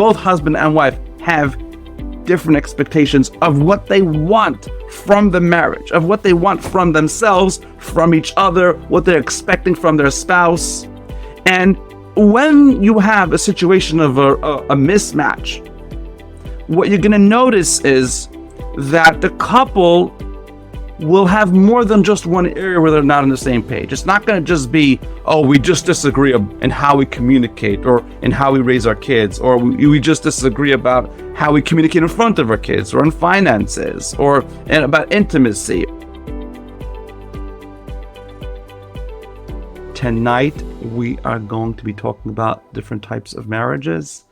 both husband and wife have different expectations of what they want from the marriage, of what they want from themselves, from each other, what they're expecting from their spouse. And when you have a situation of a mismatch, what you're going to notice is that the couple will have more than just one area where they're not on the same page. It's not going to just be, oh, we just disagree in how we communicate or in how we raise our kids, or we just disagree about how we communicate in front of our kids, or in finances, or about intimacy. Tonight, we are going to be talking about different types of marriages,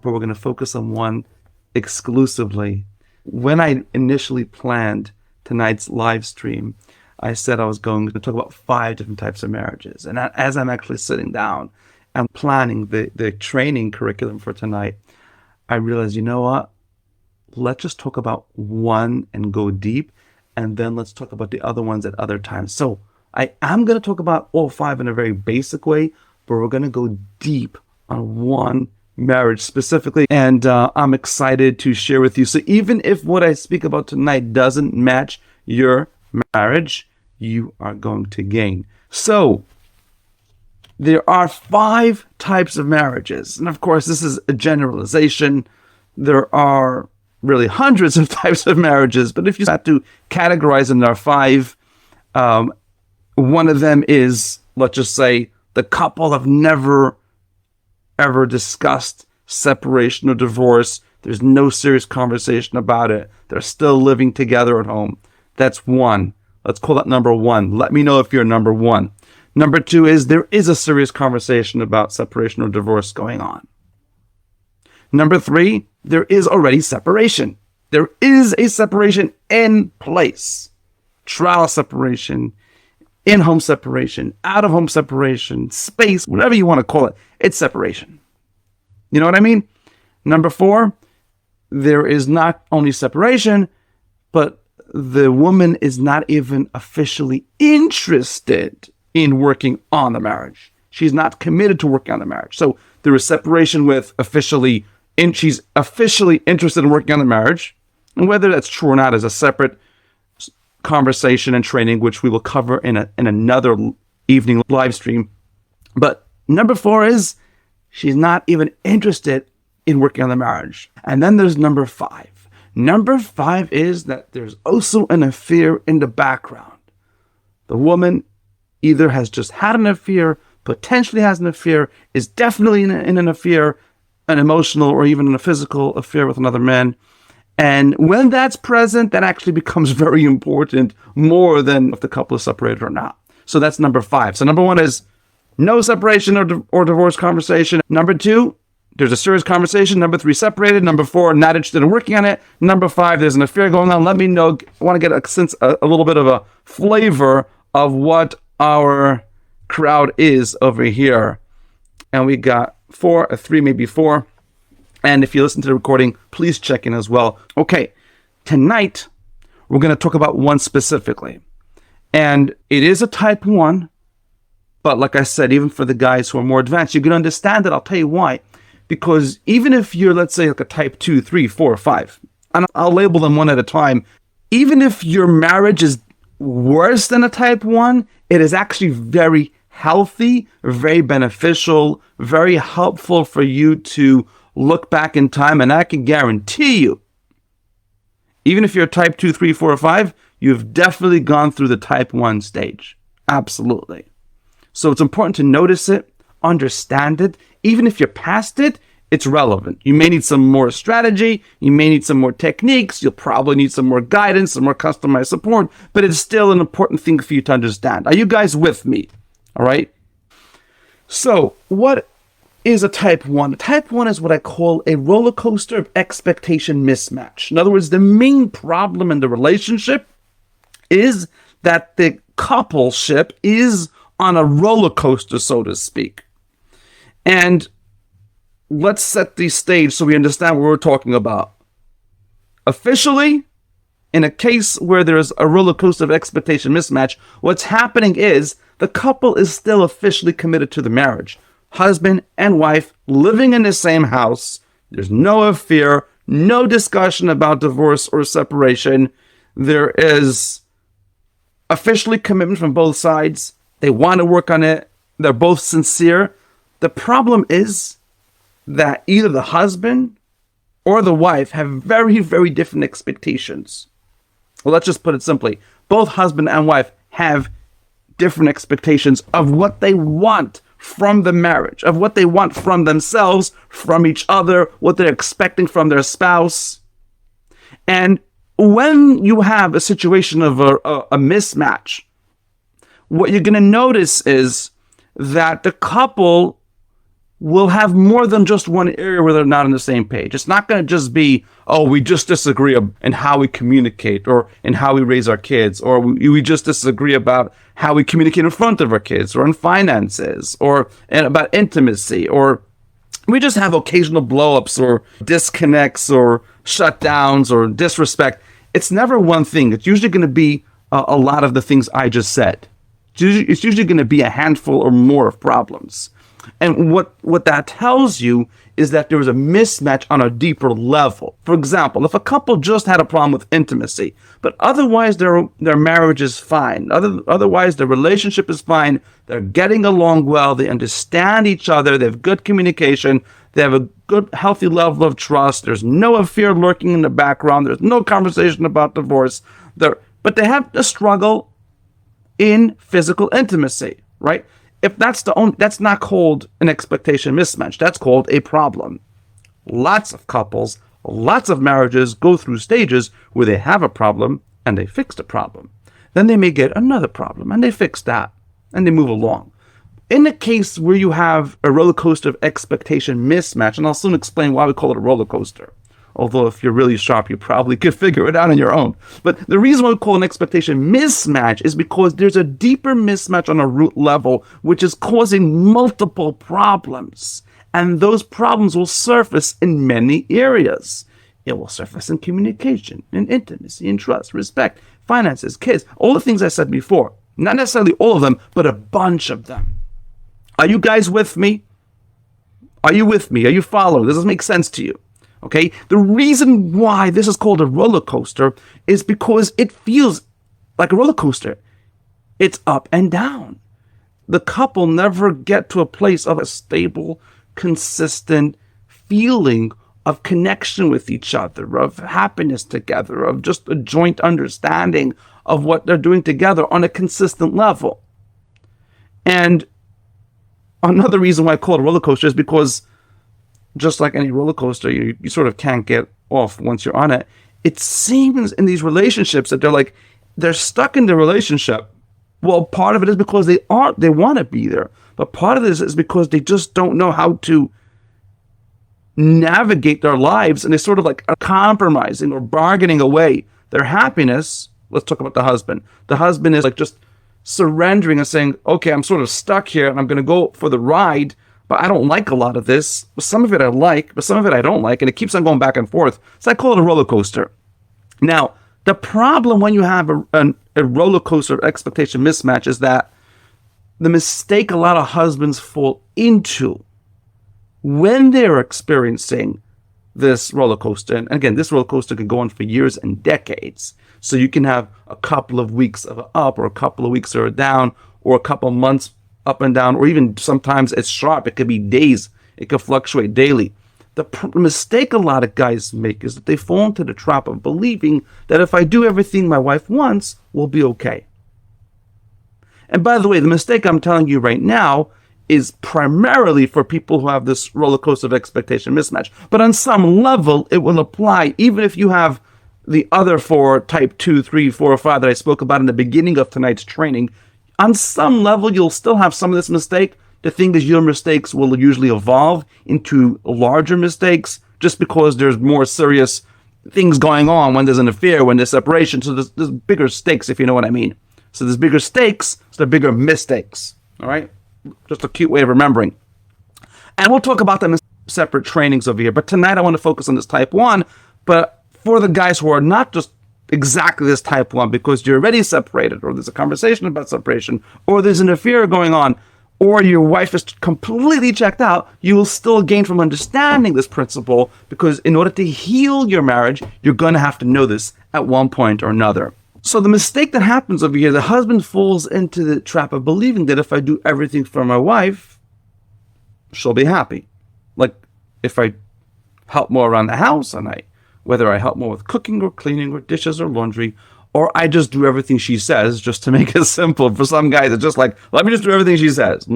but we're going to focus on one exclusively. When I initially planned tonight's live stream, I said I was going to talk about 5 different types of marriages. And as I'm actually sitting down and planning the training curriculum for tonight, I realized, you know what? Let's just talk about one and go deep, and then let's talk about the other ones at other times. So I am going to talk about all 5 in a very basic way, but we're going to go deep on one marriage specifically, and I'm excited to share with you. So even if what I speak about tonight doesn't match your marriage, you are going to gain. So there are 5 types of marriages, and of course this is a generalization. There are really hundreds of types of marriages, but if you have to categorize them, there are 5. One of them is, let's just say, the couple have never ever discussed separation or divorce. There's no serious conversation about it. They're still living together at home. That's 1. Let's call that number 1. Let me know if you're number 1. Number 2 is there is a serious conversation about separation or divorce going on. Number 3, there is already separation. There is a separation in place. Trial separation, in-home separation, out-of-home separation, space, whatever you want to call it, it's separation. You know what I mean? Number 4, there is not only separation, but the woman is not even officially interested in working on the marriage. She's not committed to working on the marriage. So there is separation with she's officially interested in working on the marriage. And whether that's true or not is a separate conversation and training, which we will cover in another evening live stream. But number 4 is she's not even interested in working on the marriage. And then there's number 5. Number 5 is that there's also an affair in the background. The woman either has just had an affair, potentially has an affair, is definitely in an affair, an emotional or even a physical affair with another man. And when that's present, that actually becomes very important, more than if the couple is separated or not. So that's number 5. So number 1 is no separation or divorce conversation. Number 2, there's a serious conversation. Number 3, separated. Number 4, not interested in working on it. Number 5, there's an affair going on. Let me know. I want to get a little bit of a flavor of what our crowd is over here. And we got 4, 3, maybe 4. And if you listen to the recording, please check in as well. Okay, tonight we're going to talk about one specifically. And it is a type 1. But like I said, even for the guys who are more advanced, you can understand it. I'll tell you why. Because even if you're, let's say, like a type 2, 3, 4, 5, and I'll label them one at a time, even if your marriage is worse than a type 1, it is actually very healthy, very beneficial, very helpful for you to look back in time. And I can guarantee you, even if you're type 2, 3, 4, or 5, you've definitely gone through the type 1 stage. Absolutely. So it's important to notice it, understand it. Even if you're past it, it's relevant. You may need some more strategy. You may need some more techniques. You'll probably need some more guidance, some more customized support, but it's still an important thing for you to understand. Are you guys with me? All right. So what is a type 1? A type 1 is what I call a roller coaster of expectation mismatch. In other words, the main problem in the relationship is that the coupleship is on a roller coaster, so to speak. And let's set the stage so we understand what we're talking about. Officially, in a case where there's a roller coaster of expectation mismatch, what's happening is the couple is still officially committed to the marriage. Husband and wife living in the same house, There's no fear, no discussion about divorce or separation. There is officially commitment from both sides. They want to work on it. They're both sincere. The problem is that either the husband or the wife have very, very different expectations. Well, let's just put it simply. Both husband and wife have different expectations of what they want from the marriage, of what they want from themselves, from each other, what they're expecting from their spouse. And when you have a situation of a mismatch, what you're going to notice is that the couple will have more than just one area where they're not on the same page. It's not going to just be, oh, we just disagree in how we communicate or in how we raise our kids, or we just disagree about how we communicate in front of our kids or in finances or about intimacy, or we just have occasional blow-ups or disconnects or shutdowns or disrespect. It's never one thing. It's usually going to be a lot of the things I just said. It's usually going to be a handful or more of problems. And what that tells you is that there was a mismatch on a deeper level. For example, if a couple just had a problem with intimacy, but otherwise their marriage is fine, otherwise their relationship is fine, they're getting along well, they understand each other, they have good communication, they have a good, healthy level of trust, there's no fear lurking in the background, there's no conversation about divorce, but they have a struggle in physical intimacy, right? If that's not called an expectation mismatch. That's called a problem. Lots of couples, lots of marriages go through stages where they have a problem and they fix the problem. Then they may get another problem and they fix that and they move along. In the case where you have a roller coaster of expectation mismatch, and I'll soon explain why we call it a roller coaster. Although if you're really sharp, you probably could figure it out on your own. But the reason why we call an expectation mismatch is because there's a deeper mismatch on a root level, which is causing multiple problems. And those problems will surface in many areas. It will surface in communication, in intimacy, in trust, respect, finances, kids, all the things I said before. Not necessarily all of them, but a bunch of them. Are you guys with me? Are you with me? Are you following? Does this make sense to you? Okay, the reason why this is called a roller coaster is because it feels like a roller coaster. It's up and down. The couple never get to a place of a stable, consistent feeling of connection with each other, of happiness together, of just a joint understanding of what they're doing together on a consistent level. And another reason why I call it a roller coaster is because just like any roller coaster, you sort of can't get off once you're on it. It seems in these relationships that they're stuck in the relationship. Well, part of it is because they want to be there. But part of this is because they just don't know how to navigate their lives, and they sort of like are compromising or bargaining away their happiness. Let's talk about the husband. The husband is like just surrendering and saying, okay, I'm sort of stuck here and I'm going to go for the ride, but I don't like a lot of this. Some of it I like, but some of it I don't like, and it keeps on going back and forth. So I call it a roller coaster. Now, the problem when you have a roller coaster of expectation mismatch is that the mistake a lot of husbands fall into when they're experiencing this roller coaster, and again, this roller coaster could go on for years and decades. So you can have a couple of weeks of up, or a couple of weeks of a down, or a couple of months up and down, or even sometimes it's sharp. It could be days. It could fluctuate daily. The mistake a lot of guys make is that they fall into the trap of believing that if I do everything my wife wants, we'll be okay. And by the way, the mistake I'm telling you right now is primarily for people who have this roller coaster of expectation mismatch. But on some level, it will apply even if you have the other four, type 2, 3, 4, or 5 that I spoke about in the beginning of tonight's training. On some level, you'll still have some of this mistake. The thing is, your mistakes will usually evolve into larger mistakes just because there's more serious things going on when there's an affair, when there's separation. So there's bigger stakes, if you know what I mean. So there's bigger stakes, so there are bigger mistakes. All right? Just a cute way of remembering. And we'll talk about them in separate trainings over here. But tonight I want to focus on this type 1. But for the guys who are not just exactly this type 1, because you're already separated, or there's a conversation about separation, or there's an affair going on, or your wife is completely checked out, you will still gain from understanding this principle, because in order to heal your marriage, you're going to have to know this at one point or another. So the mistake that happens over here, the husband falls into the trap of believing that if I do everything for my wife, she'll be happy. Like if I help more around the house, and whether I help more with cooking or cleaning or dishes or laundry, or I just do everything she says, just to make it simple. For some guys, it's just like, let me just do everything she says.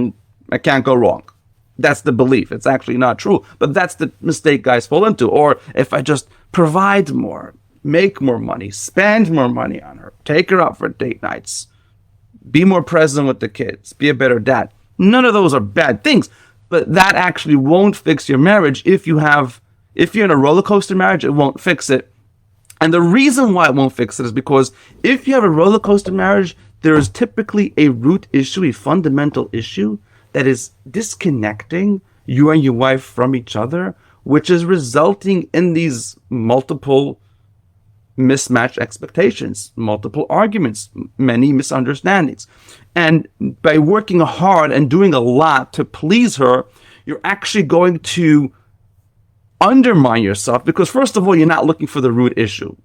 I can't go wrong. That's the belief. It's actually not true. But that's the mistake guys fall into. Or if I just provide more, make more money, spend more money on her, take her out for date nights, be more present with the kids, be a better dad. None of those are bad things. But that actually won't fix your marriage. If you're in a roller coaster marriage, it won't fix it. And the reason why it won't fix it is because if you have a roller coaster marriage, there is typically a root issue, a fundamental issue that is disconnecting you and your wife from each other, which is resulting in these multiple mismatched expectations, multiple arguments, many misunderstandings. And by working hard and doing a lot to please her, you're actually going to undermine yourself, because first of all, you're not looking for the root issue.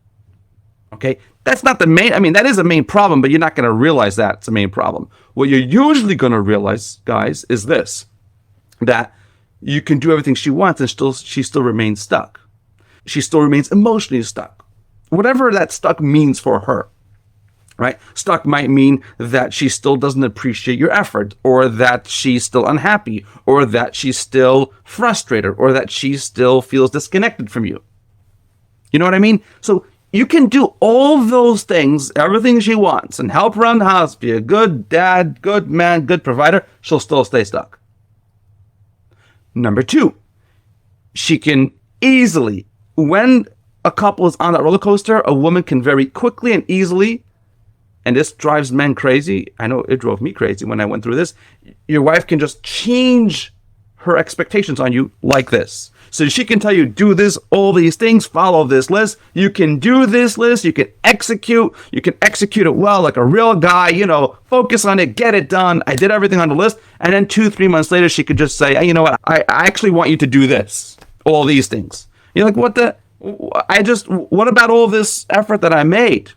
Okay, that's not the main, that is a main problem, but you're not going to realize that it's a main problem. What you're usually going to realize, guys, is this: that you can do everything she wants and she still remains stuck. She still remains emotionally stuck. Whatever that stuck means for her. Right? Stuck might mean that she still doesn't appreciate your effort, or that she's still unhappy, or that she's still frustrated, or that she still feels disconnected from you. You know what I mean? So you can do all those things, everything she wants, and help around the house, be a good dad, good man, good provider. She'll still stay stuck. Number two, she can easily, when a couple is on that roller coaster, a woman can very quickly and easily, and this drives men crazy. I know it drove me crazy when I went through this. Your wife can just change her expectations on you like this. So she can tell you, do this, all these things, follow this list. You can do this list. You can execute it well, like a real guy, focus on it, get it done. I did everything on the list. And then 2-3 months later, she could just say, hey, you know what? I actually want you to do this, all these things. You're like, what about all this effort that I made?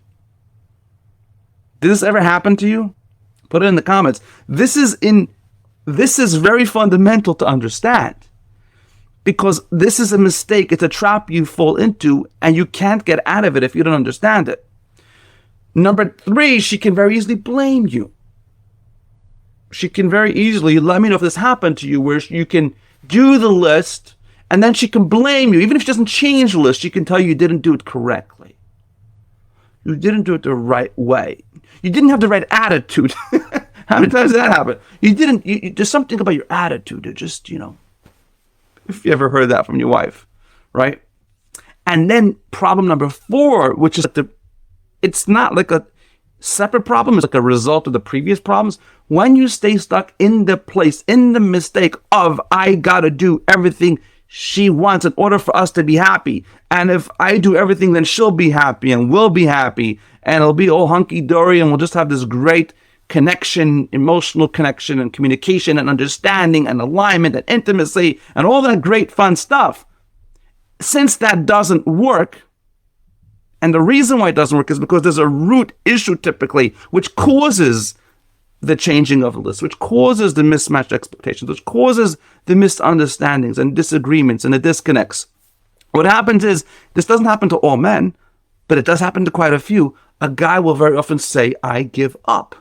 Did this ever happen to you? Put it in the comments. This is very fundamental to understand, because this is a mistake. It's a trap you fall into, and you can't get out of it if you don't understand it. Number 3, she can very easily blame you. She can very easily, let me know if this happened to you, where you can do the list, and then she can blame you. Even if she doesn't change the list, she can tell you didn't do it correctly. You didn't do it the right way. You didn't have the right attitude. How many times did that happen? There's something about your attitude that just, if you ever heard that from your wife, right? And then problem number 4, which is it's not like a separate problem, it's like a result of the previous problems. When you stay stuck in the mistake of, I gotta do everything she wants in order for us to be happy. And if I do everything, then she'll be happy and we'll be happy. And it'll be all hunky-dory, and we'll just have this great connection, emotional connection and communication and understanding and alignment and intimacy and all that great fun stuff. Since that doesn't work, and the reason why it doesn't work is because there's a root issue typically, which causes the changing of the list, which causes the mismatched expectations, which causes the misunderstandings and disagreements and the disconnects. What happens is, this doesn't happen to all men, but it does happen to quite a few. A guy will very often say, I give up.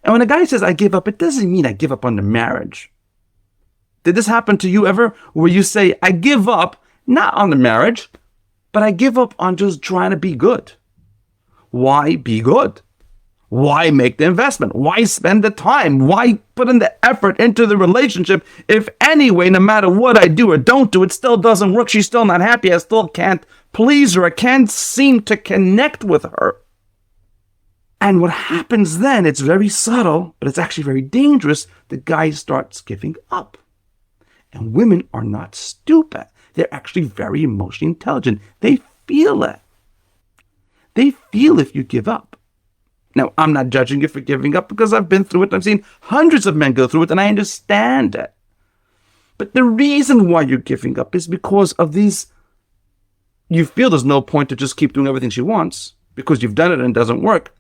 And when a guy says, I give up, it doesn't mean I give up on the marriage. Did this happen to you ever, where you say, I give up, not on the marriage, but I give up on just trying to be good? Why be good? Why make the investment? Why spend the time? Why put in the effort into the relationship if anyway, no matter what I do or don't do, it still doesn't work? She's still not happy. I still can't please her. I can't seem to connect with her. And what happens then, it's very subtle, but it's actually very dangerous. The guy starts giving up. And women are not stupid. They're actually very emotionally intelligent. They feel it. They feel if you give up. Now, I'm not judging you for giving up because I've been through it. I've seen hundreds of men go through it, and I understand it. But the reason why you're giving up is because of these. You feel there's no point to just keep doing everything she wants because you've done it and it doesn't work.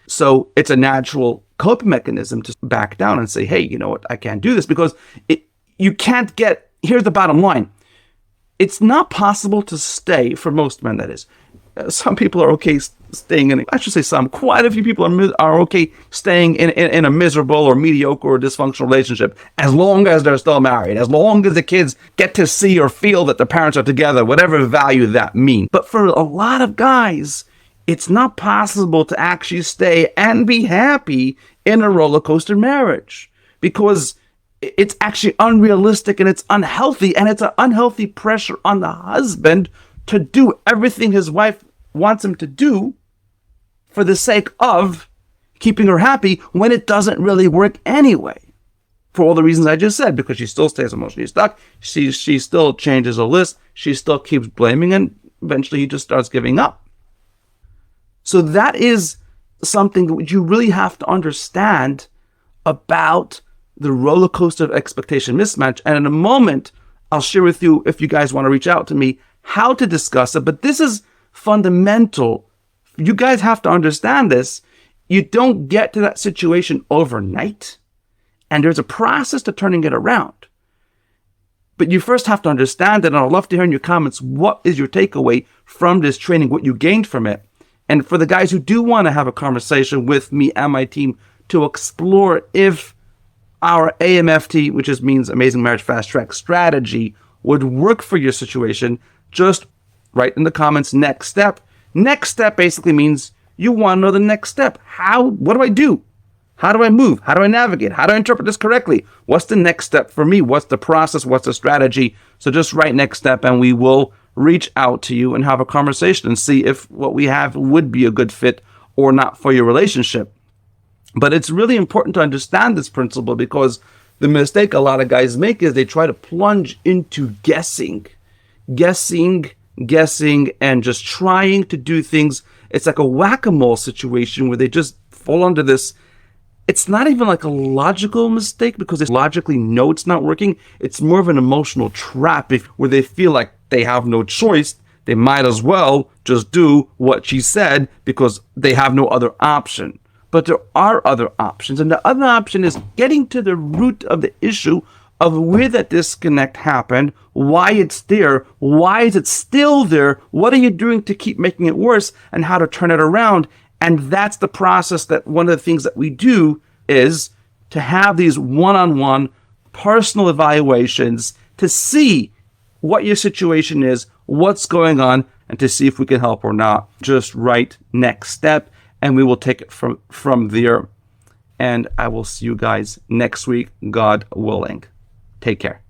So it's a natural coping mechanism to back down and say, hey, you know what? I can't do this because you can't get. Here's the bottom line. It's not possible to stay, for most men, that is. Some people are okay staying in, I should say some, quite a few people are okay staying in a miserable or mediocre or dysfunctional relationship as long as they're still married, as long as the kids get to see or feel that the parents are together, whatever value that means. But for a lot of guys, it's not possible to actually stay and be happy in a roller coaster marriage because it's actually unrealistic and it's unhealthy, and it's an unhealthy pressure on the husband to do everything his wife wants him to do for the sake of keeping her happy when it doesn't really work anyway. For all the reasons I just said, because she still stays emotionally stuck, she still changes a list, she still keeps blaming, and eventually he just starts giving up. So that is something that you really have to understand about the roller coaster of expectation mismatch. And in a moment, I'll share with you, if you guys want to reach out to me, how to discuss it. But this is fundamental. You guys have to understand this. You don't get to that situation overnight, and there's a process to turning it around. But you first have to understand it, and I'd love to hear in your comments, what is your takeaway from this training, what you gained from it? And for the guys who do want to have a conversation with me and my team to explore if our AMFT, which means Amazing Marriage Fast Track strategy, would work for your situation, just write in the comments next step. Next step basically means you want to know the next step. What do I do? How do I move? How do I navigate? How do I interpret this correctly? What's the next step for me? What's the process? What's the strategy? So just write next step, and we will reach out to you and have a conversation and see if what we have would be a good fit or not for your relationship. But it's really important to understand this principle, because the mistake a lot of guys make is they try to plunge into guessing, and just trying to do things. It's like a whack-a-mole situation where they just fall under this. It's not even like a logical mistake because they logically know it's not working. It's more of an emotional trap where they feel like they have no choice. They might as well just do what she said because they have no other option. But there are other options. And the other option is getting to the root of the issue of where that disconnect happened, why it's there, why is it still there, what are you doing to keep making it worse, and how to turn it around. And that's the process that one of the things that we do is to have these one-on-one personal evaluations to see what your situation is, what's going on, and to see if we can help or not. Just write next step, and we will take it from there. And I will see you guys next week, God willing. Take care.